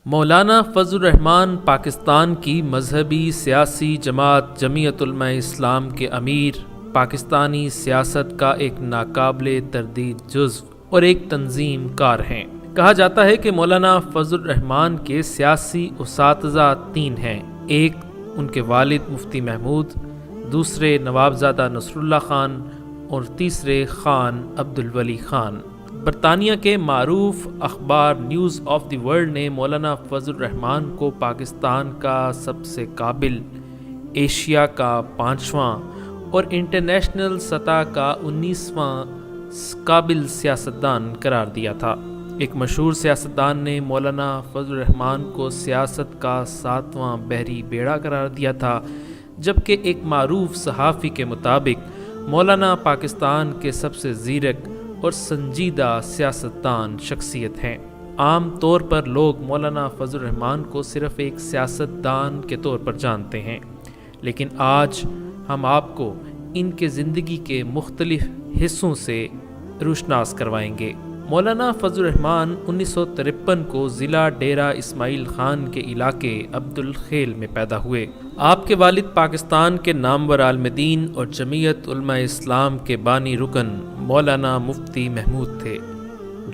مولانا فضل الرحمان پاکستان کی مذہبی سیاسی جماعت جمعیت علماء اسلام کے امیر، پاکستانی سیاست کا ایک ناقابل تردید جزو اور ایک تنظیم کار ہیں۔ کہا جاتا ہے کہ مولانا فضل الرحمان کے سیاسی اساتذہ 3 ہیں۔ ایک ان کے والد مفتی محمود، دوسرے نوابزادہ نصر اللہ خان اور تیسرے خان عبدالولی خان۔ برطانیہ کے معروف اخبار نیوز آف دی ورلڈ نے مولانا فضل الرحمان کو پاکستان کا سب سے قابل، ایشیا کا 5واں اور انٹرنیشنل سطح کا 19واں قابل سیاستدان قرار دیا تھا۔ ایک مشہور سیاستدان نے مولانا فضل الرحمان کو سیاست کا 7واں بحری بیڑا قرار دیا تھا، جبکہ ایک معروف صحافی کے مطابق مولانا پاکستان کے سب سے زیرک اور سنجیدہ سیاستدان شخصیت ہیں۔ عام طور پر لوگ مولانا فضل الرحمان کو صرف ایک سیاستدان کے طور پر جانتے ہیں، لیکن آج ہم آپ کو ان کے زندگی کے مختلف حصوں سے روشناس کروائیں گے۔ مولانا فضل الرحمان 1953 کو ضلع ڈیرہ اسماعیل خان کے علاقے عبدالخیل میں پیدا ہوئے۔ آپ کے والد پاکستان کے نامور عالم دین اور جمعیت علماء اسلام کے بانی رکن مولانا مفتی محمود تھے،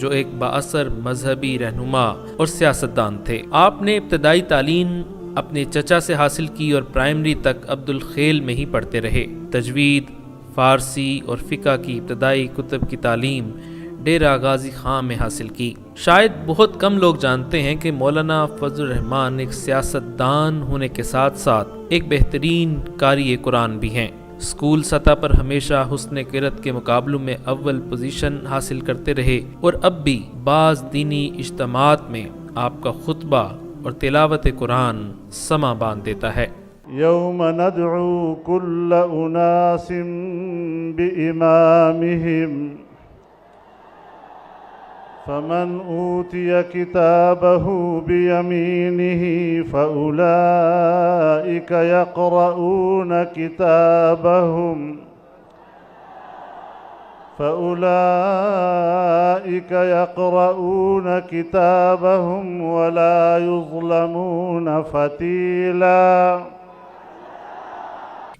جو ایک بااثر مذہبی رہنما اور سیاستدان تھے۔ آپ نے ابتدائی تعلیم اپنے چچا سے حاصل کی اور پرائمری تک عبدالخیل میں ہی پڑھتے رہے۔ تجوید، فارسی اور فقہ کی ابتدائی کتب کی تعلیم ڈیرہ غازی خان میں حاصل کی۔ شاید بہت کم لوگ جانتے ہیں کہ مولانا فضل الرحمان ایک سیاستدان ہونے کے ساتھ ساتھ ایک بہترین قاری قرآن بھی ہیں۔ اسکول سطح پر ہمیشہ حسن قرأت کے مقابلوں میں اول پوزیشن حاصل کرتے رہے اور اب بھی بعض دینی اجتماعات میں آپ کا خطبہ اور تلاوت قرآن سما باندھ دیتا ہے۔ یوم ندعو کل اناس بإمامہم فمن اوتی کتابہ بیمینہ فأولئک یقرؤون کتابہم ولا یظلمون فتیلا۔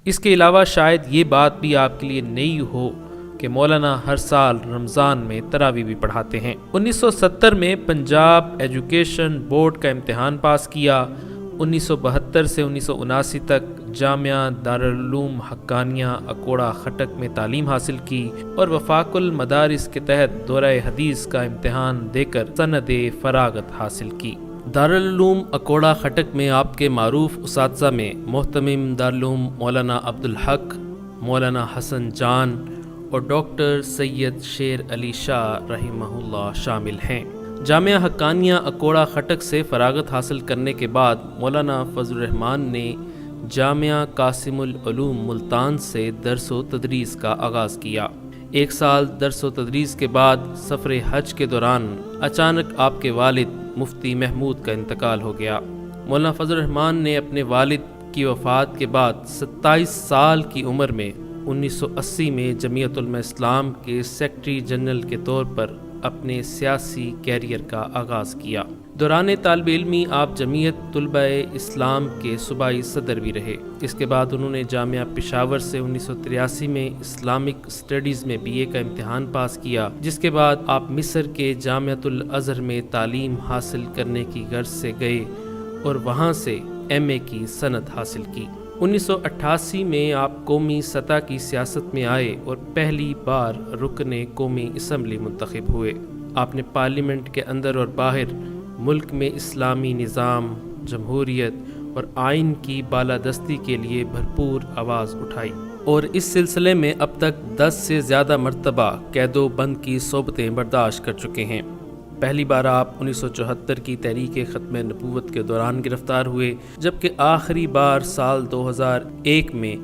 اس کے علاوہ شاید یہ بات بھی آپ کے لیے نئی ہو کہ مولانا ہر سال رمضان میں تراویح بھی پڑھاتے ہیں۔ 1970 میں پنجاب ایجوکیشن بورڈ کا امتحان پاس کیا۔ 1972 سے 1979 تک جامعہ دارالعلوم حقانیہ اکوڑہ خٹک میں تعلیم حاصل کی اور وفاق المدارس کے تحت دورہ حدیث کا امتحان دے کر سند فراغت حاصل کی۔ دارالعلوم اکوڑہ خٹک میں آپ کے معروف اساتذہ میں محتمم دارالعلوم مولانا عبدالحق، مولانا حسن جان اور ڈاکٹر سید شیر علی شاہ رحمہ اللہ شامل ہیں۔ جامعہ حقانیہ اکوڑہ خٹک سے فراغت حاصل کرنے کے بعد مولانا فضل الرحمان نے جامعہ قاسم العلوم ملتان سے درس و تدریس کا آغاز کیا۔ 1 سال درس و تدریس کے بعد سفر حج کے دوران اچانک آپ کے والد مفتی محمود کا انتقال ہو گیا۔ مولانا فضل الرحمان نے اپنے والد کی وفات کے بعد 27 سال کی عمر میں 1980 میں جمعیت علماء اسلام کے سیکرٹری جنرل کے طور پر اپنے سیاسی کیریئر کا آغاز کیا۔ دوران طالب علمی آپ جمعیت طلباء اسلام کے صوبائی صدر بھی رہے۔ اس کے بعد انہوں نے جامعہ پشاور سے 1983 میں اسلامک اسٹڈیز میں BA کا امتحان پاس کیا، جس کے بعد آپ مصر کے جامعۃ الازہر میں تعلیم حاصل کرنے کی غرض سے گئے اور وہاں سے MA کی سند حاصل کی۔ 1988 میں آپ قومی سطح کی سیاست میں آئے اور پہلی بار رکن قومی اسمبلی منتخب ہوئے۔ آپ نے پارلیمنٹ کے اندر اور باہر ملک میں اسلامی نظام، جمہوریت اور آئین کی بالادستی کے لیے بھرپور آواز اٹھائی اور اس سلسلے میں اب تک 10 سے زیادہ مرتبہ قید و بند کی صحبتیں برداشت کر چکے ہیں۔ پہلی بار آپ 1974 کی تحریک ختم نبوت کے دوران گرفتار ہوئے، جبکہ آخری بار سال 2001 میں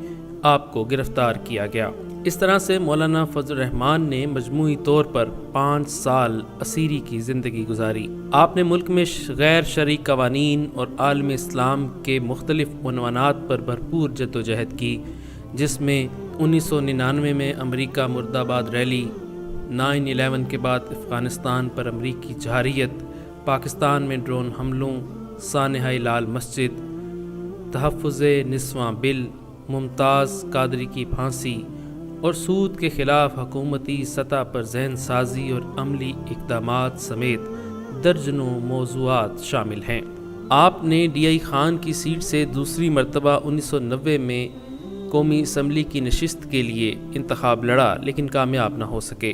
آپ کو گرفتار کیا گیا۔ اس طرح سے مولانا فضل الرحمان نے مجموعی طور پر 5 سال اسیری کی زندگی گزاری۔ آپ نے ملک میں غیر شرعی قوانین اور عالم اسلام کے مختلف عنوانات پر بھرپور جدوجہد کی، جس میں 1999 میں امریکہ مرد آباد ریلی، 9/11 کے بعد افغانستان پر امریکی جارحیت، پاکستان میں ڈرون حملوں، سانحہ لال مسجد، تحفظ نسواں بل، ممتاز قادری کی پھانسی اور سود کے خلاف حکومتی سطح پر ذہن سازی اور عملی اقدامات سمیت درجنوں موضوعات شامل ہیں۔ آپ نے ڈی آئی خان کی سیٹ سے دوسری مرتبہ 1990 میں قومی اسمبلی کی نشست کے لیے انتخاب لڑا لیکن کامیاب نہ ہو سکے۔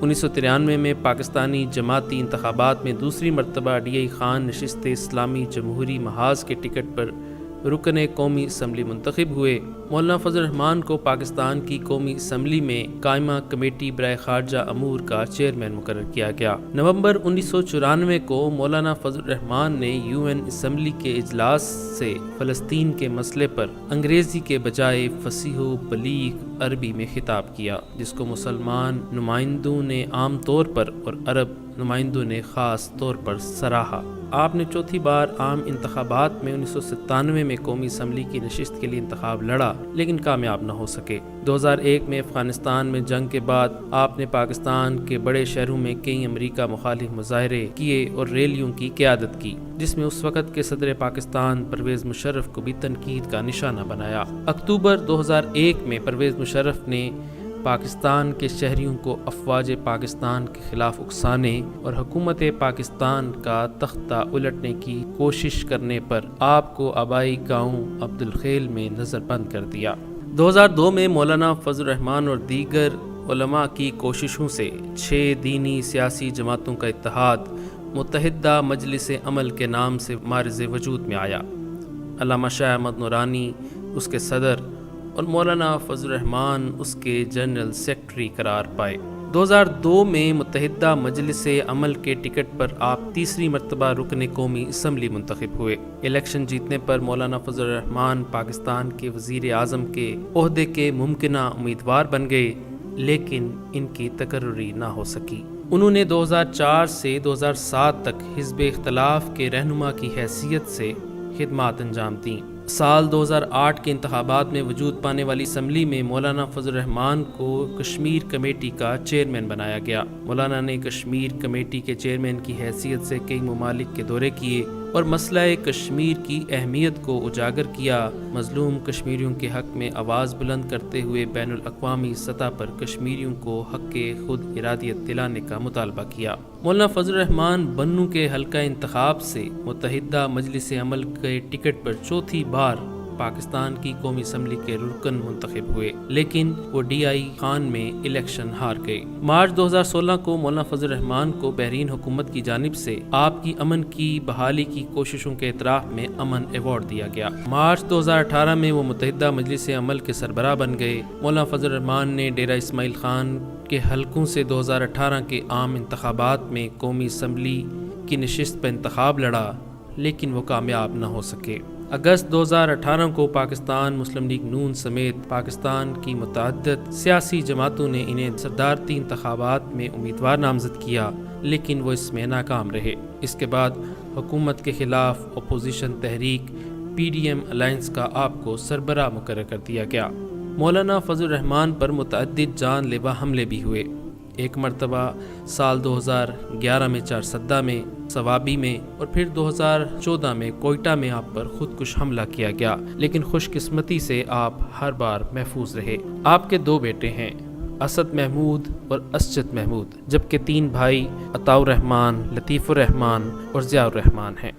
1993 میں پاکستانی جماعتی انتخابات میں دوسری مرتبہ ڈی آئی خان نشست اسلامی جمہوری محاذ کے ٹکٹ پر رکن قومی اسمبلی منتخب ہوئے۔ مولانا فضل الرحمان کو پاکستان کی قومی اسمبلی میں قائمہ کمیٹی برائے خارجہ امور کا چیئرمین مقرر کیا گیا۔ نومبر 1994 کو مولانا فضل الرحمان نے یو این اسمبلی کے اجلاس سے فلسطین کے مسئلے پر انگریزی کے بجائے فصیح و بلیغ عربی میں خطاب کیا، جس کو مسلمان نمائندوں نے عام طور پر اور عرب نمائندوں نے خاص طور پر سراہا۔ آپ نے چوتھی بار عام انتخابات میں 1997 میں قومی اسمبلی کی نشست کے لیے انتخاب لڑا لیکن کامیاب نہ ہو سکے۔ 2001 میں افغانستان میں جنگ کے بعد آپ نے پاکستان کے بڑے شہروں میں کئی امریکہ مخالف مظاہرے کیے اور ریلیوں کی قیادت کی، جس میں اس وقت کے صدر پاکستان پرویز مشرف کو بھی تنقید کا نشانہ بنایا۔ اکتوبر 2001 میں پرویز مشرف نے پاکستان کے شہریوں کو افواج پاکستان کے خلاف اکسانے اور حکومت پاکستان کا تختہ الٹنے کی کوشش کرنے پر آپ کو آبائی گاؤں عبدالخیل میں نظر بند کر دیا۔ 2002 میں مولانا فضل الرحمان اور دیگر علماء کی کوششوں سے 6 دینی سیاسی جماعتوں کا اتحاد متحدہ مجلس عمل کے نام سے معرض وجود میں آیا۔ علامہ شاہ احمد نورانی اس کے صدر اور مولانا فضل الرحمان اس کے جنرل سیکرٹری قرار پائے۔ 2002 میں متحدہ مجلس عمل کے ٹکٹ پر آپ تیسری مرتبہ رکن قومی اسمبلی منتخب ہوئے۔ الیکشن جیتنے پر مولانا فضل الرحمان پاکستان کے وزیر اعظم کے عہدے کے ممکنہ امیدوار بن گئے لیکن ان کی تقرری نہ ہو سکی۔ انہوں نے 2004 سے 2007 تک حزب اختلاف کے رہنما کی حیثیت سے خدمات انجام دیں۔ سال 2008 کے انتخابات میں وجود پانے والی اسمبلی میں مولانا فضل الرحمان کو کشمیر کمیٹی کا چیئرمین بنایا گیا۔ مولانا نے کشمیر کمیٹی کے چیئرمین کی حیثیت سے کئی ممالک کے دورے کیے اور مسئلہ کشمیر کی اہمیت کو اجاگر کیا۔ مظلوم کشمیریوں کے حق میں آواز بلند کرتے ہوئے بین الاقوامی سطح پر کشمیریوں کو حق خود ارادیت دلانے کا مطالبہ کیا۔ مولانا فضل الرحمان بنوں کے حلقہ انتخاب سے متحدہ مجلس عمل کے ٹکٹ پر چوتھی بار پاکستان کی قومی اسمبلی کے رکن منتخب ہوئے لیکن وہ ڈی آئی خان میں الیکشن ہار گئے۔ مارچ 2016 کو مولانا فضل الرحمان کو بحرین حکومت کی جانب سے آپ کی امن کی بحالی کی کوششوں کے اعتراف میں امن ایوارڈ دیا گیا۔ مارچ 2018 میں وہ متحدہ مجلس عمل کے سربراہ بن گئے۔ مولانا فضل الرحمان نے ڈیرہ اسماعیل خان کے حلقوں سے 2018 کے عام انتخابات میں قومی اسمبلی کی نشست پر انتخاب لڑا لیکن وہ کامیاب نہ ہو سکے۔ اگست 2018 کو پاکستان مسلم لیگ نون سمیت پاکستان کی متعدد سیاسی جماعتوں نے انہیں صدارتی انتخابات میں امیدوار نامزد کیا لیکن وہ اس میں ناکام رہے۔ اس کے بعد حکومت کے خلاف اپوزیشن تحریک پی ڈی ایم الائنس کا آپ کو سربراہ مقرر کر دیا گیا۔ مولانا فضل الرحمان پر متعدد جان لیوا حملے بھی ہوئے۔ ایک مرتبہ سال 2011 میں چارسدہ میں، ثوابی میں اور پھر 2014 میں کوئٹہ میں آپ پر خودکش حملہ کیا گیا لیکن خوش قسمتی سے آپ ہر بار محفوظ رہے۔ آپ کے 2 بیٹے ہیں، اسد محمود اور اسجد محمود، جبکہ 3 بھائی عطاء الرحمان، لطیف الرحمان اور ضیاء الرحمان ہیں۔